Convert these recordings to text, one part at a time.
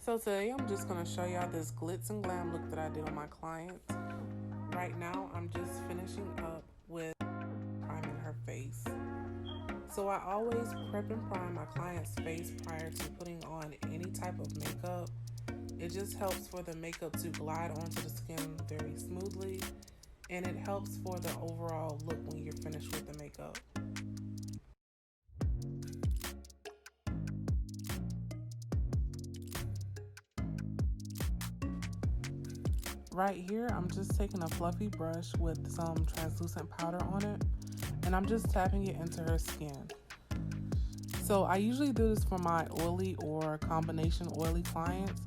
So today I'm just going to show y'all this glitz and glam look that I did on my client. Right now I'm just finishing up with priming her face. So I always prep and prime my client's face prior to putting on any type of makeup. It just helps for the makeup to glide onto the skin very smoothly, and it helps for the overall look when you're finished with the makeup. Right here, I'm just taking a fluffy brush with some translucent powder on it, and I'm just tapping it into her skin. So I usually do this for my oily or combination oily clients,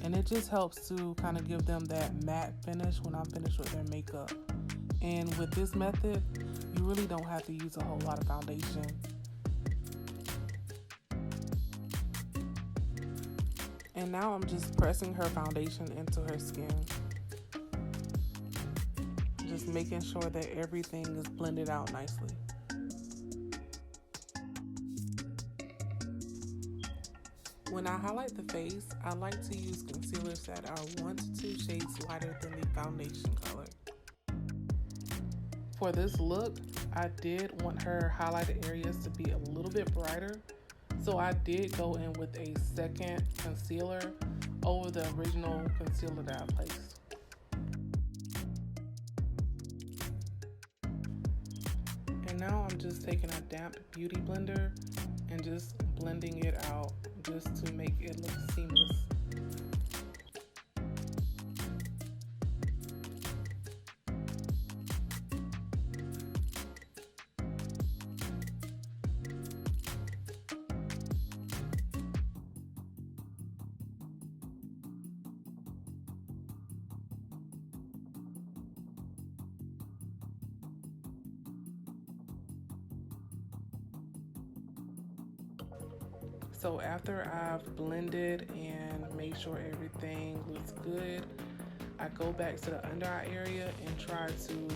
and it just helps to kind of give them that matte finish when I'm finished with their makeup. And with this method, you really don't have to use a whole lot of foundation. And now I'm just pressing her foundation into her skin. Just making sure that everything is blended out nicely. When I highlight the face, I like to use concealers that are 1 to 2 shades lighter than the foundation color. For this look, I did want her highlighted areas to be a little bit brighter, so I did go in with a second concealer over the original concealer that I placed. And now I'm just taking a damp beauty blender and just blending it out just to make it look seamless. So after I've blended and made sure everything looks good, I go back to the under eye area and try to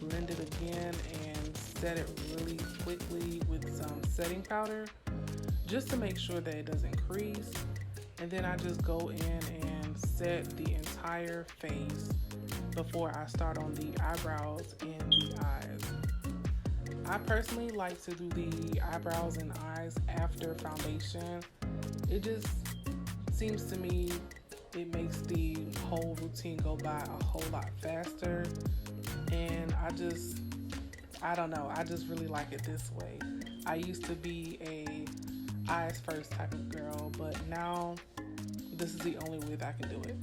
blend it again and set it really quickly with some setting powder just to make sure that it doesn't crease. And then I just go in and set the entire face before I start on the eyebrows and the eyes. I personally like to do the eyebrows and eyes after foundation. It just seems to me it makes the whole routine go by a whole lot faster, and I don't know, I just really like it this way. I used to be a eyes first type of girl, but now this is the only way that I can do it.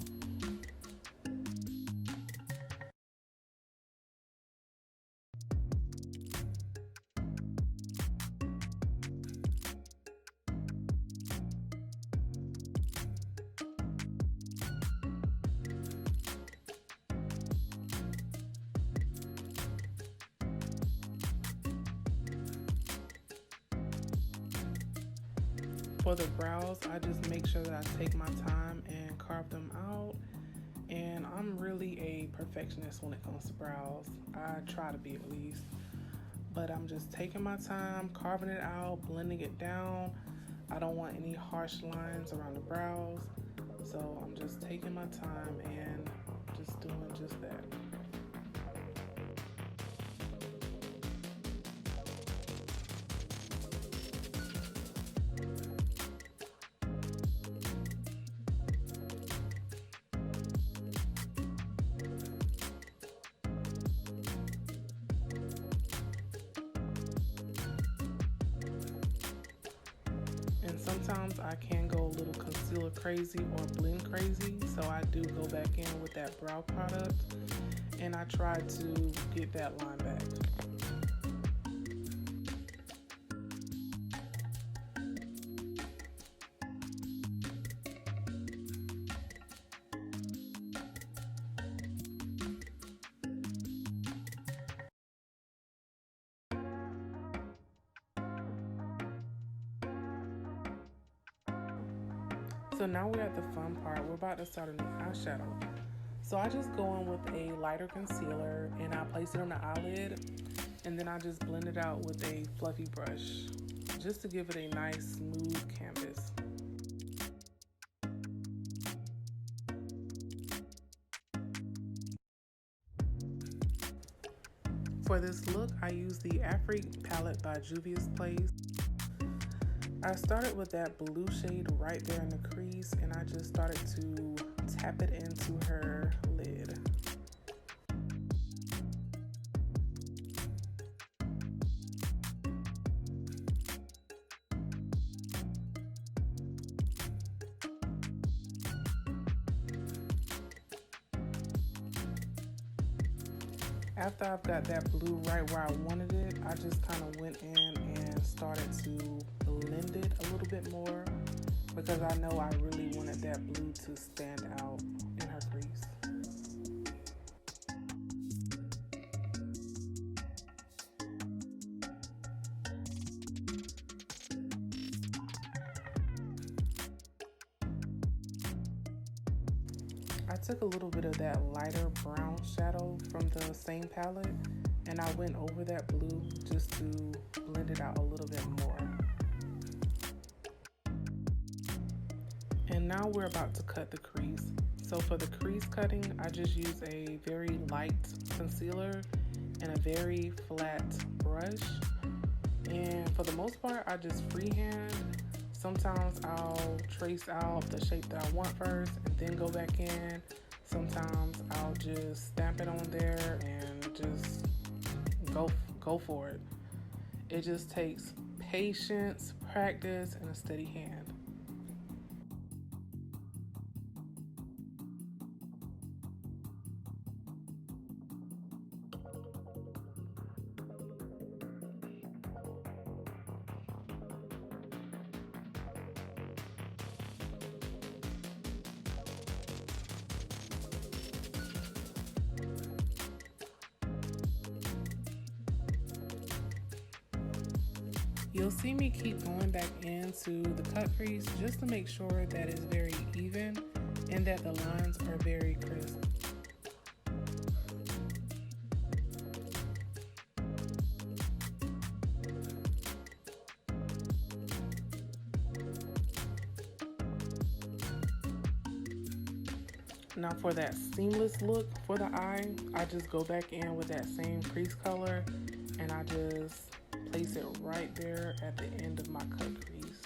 For the brows, I just make sure that I take my time and carve them out. And I'm really a perfectionist when it comes to brows. I try to be at least. But I'm just taking my time, carving it out, blending it down. I don't want any harsh lines around the brows. So I'm just taking my time and just doing just that. And sometimes I can go a little concealer crazy or blend crazy, so I do go back in with that brow product and I try to get that line back. So now we're at the fun part. We're about to start a new eyeshadow. So I just go in with a lighter concealer and I place it on the eyelid, and then I just blend it out with a fluffy brush just to give it a nice smooth canvas. For this look, I used the Afrique palette by Juvia's Place. I started with that blue shade right there in the crease, and I just started to tap it into her lid. After I've got that blue right where I wanted it, I just kind of went in and started to blend it a little bit more because I know I really wanted that blue to stand out in her crease. I took a little bit of that lighter brown shadow from the same palette and I went over that blue just to blend it out a little bit more. And now we're about to cut the crease. So for the crease cutting, I just use a very light concealer and a very flat brush. And for the most part, I just freehand. Sometimes I'll trace out the shape that I want first and then go back in. Sometimes I'll just stamp it on there and just go for it. It just takes patience, practice, and a steady hand. You'll see me keep going back into the cut crease just to make sure that it's very even and that the lines are very crisp. Now for that seamless look for the eye, I just go back in with that same crease color and I just place it right there at the end of my cut crease.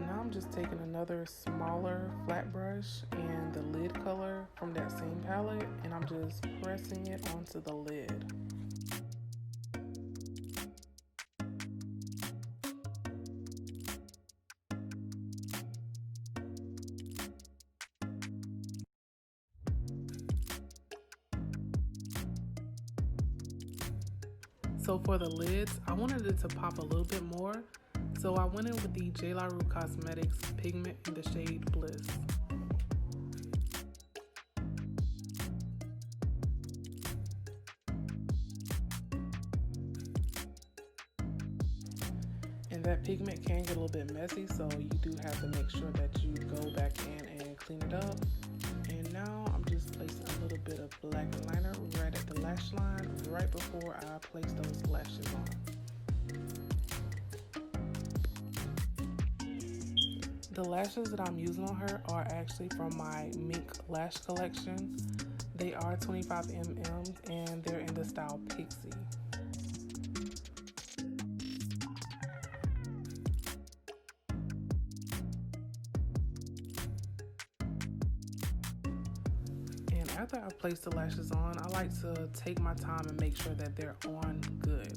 Now I'm just taking another smaller flat brush and the lid color from that same palette and I'm just pressing it onto the lid. So for the lids, I wanted it to pop a little bit more, so I went in with the J. La Rue Cosmetics pigment in the shade Bliss. And that pigment can get a little bit messy, so you do have to make sure that you go back in and clean it up. And now I'm just placing a little bit of black liner right at the lash line right before I place those lashes on. The lashes that I'm using on her are actually from my Mink lash collection. They are 25 mm and they're in the style Pixie. After I place the lashes on, I like to take my time and make sure that they're on good.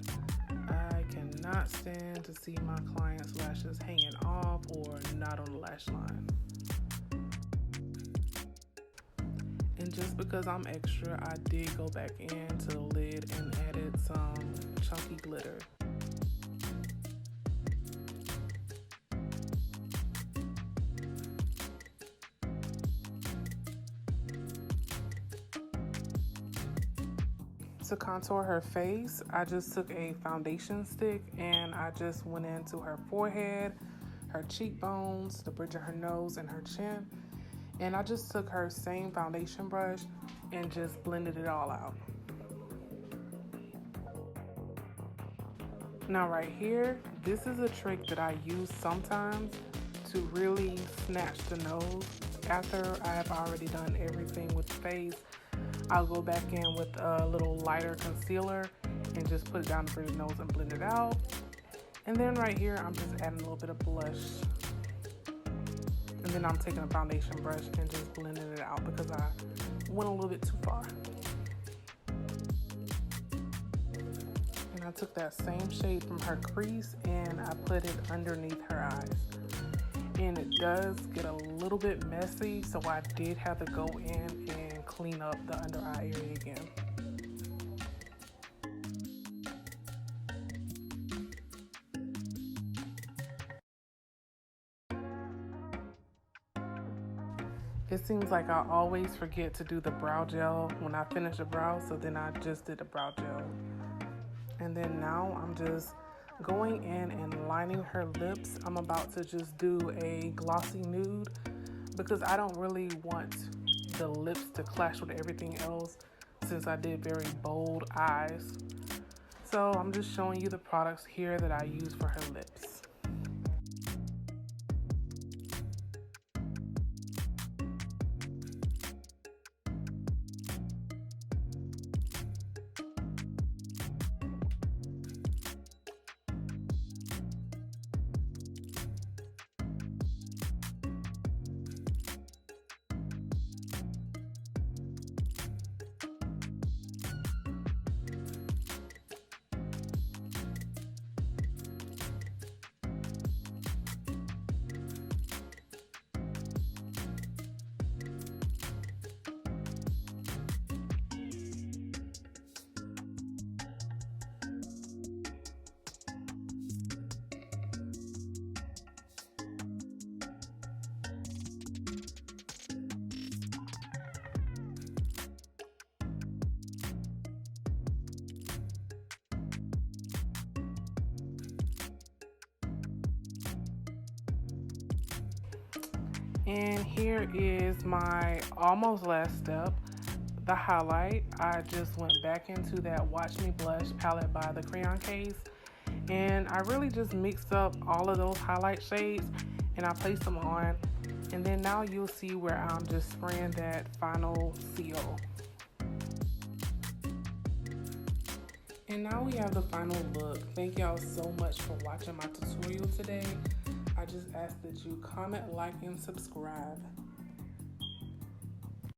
I cannot stand to see my clients' lashes hanging off or not on the lash line. And just because I'm extra, I did go back into the lid and added some chunky glitter. To contour her face, I just took a foundation stick and I just went into her forehead, her cheekbones, the bridge of her nose, and her chin. And I just took her same foundation brush and just blended it all out. Now right here, this is a trick that I use sometimes to really snatch the nose. After I've already done everything with the face, I'll go back in with a little lighter concealer and just put it down the bridge of the nose and blend it out. And then right here, I'm just adding a little bit of blush. And then I'm taking a foundation brush and just blending it out because I went a little bit too far. And I took that same shade from her crease and I put it underneath her eyes. And it does get a little bit messy, so I did have to go in and clean up the under eye area again. It seems like I always forget to do the brow gel when I finish a brow, so then I just did the brow gel. And then now I'm just going in and lining her lips. I'm about to just do a glossy nude because I don't really want the lips to clash with everything else since I did very bold eyes. So I'm just showing you the products here that I use for her lips. And here is my almost last step, the highlight. I just went back into that Watch Me Blush palette by the Crayon Case, and I really just mixed up all of those highlight shades and I placed them on. And then now you'll see where I'm just spraying that final seal. And now we have the final look. Thank y'all so much for watching my tutorial today. I just ask that you comment, like, and subscribe.